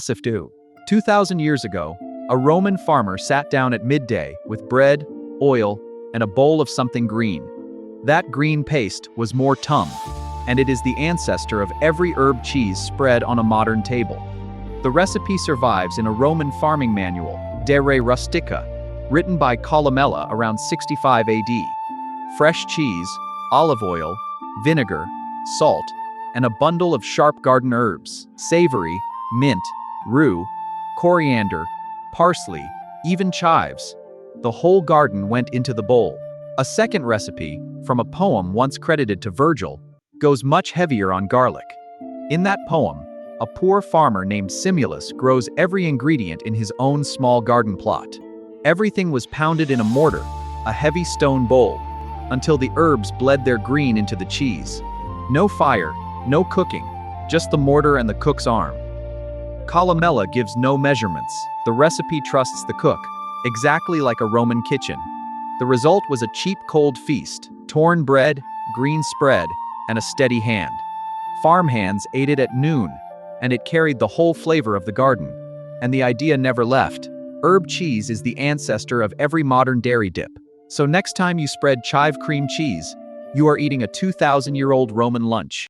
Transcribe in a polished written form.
Massive do. 2,000 years ago, a Roman farmer sat down at midday with bread, oil, and a bowl of something green. That green paste was Moretum, and it is the ancestor of every herb cheese spread on a modern table. The recipe survives in a Roman farming manual, De Re Rustica, written by Columella around 65 AD. Fresh cheese, olive oil, vinegar, salt, and a bundle of sharp garden herbs, savory, mint, rue, coriander, parsley, even chives. The whole garden went into the bowl. A second recipe, from a poem once credited to Virgil, goes much heavier on garlic. In that poem, a poor farmer named Simulus grows every ingredient in his own small garden plot. Everything was pounded in a mortar, a heavy stone bowl, until the herbs bled their green into the cheese. No fire, no cooking, just the mortar and the cook's arm. Columella gives no measurements. The recipe trusts the cook, exactly like a Roman kitchen. The result was a cheap cold feast, torn bread, green spread, and a steady hand. Farmhands ate it at noon, and it carried the whole flavor of the garden. And the idea never left. Herb cheese is the ancestor of every modern dairy dip. So next time you spread chive cream cheese, you are eating a 2,000-year-old Roman lunch.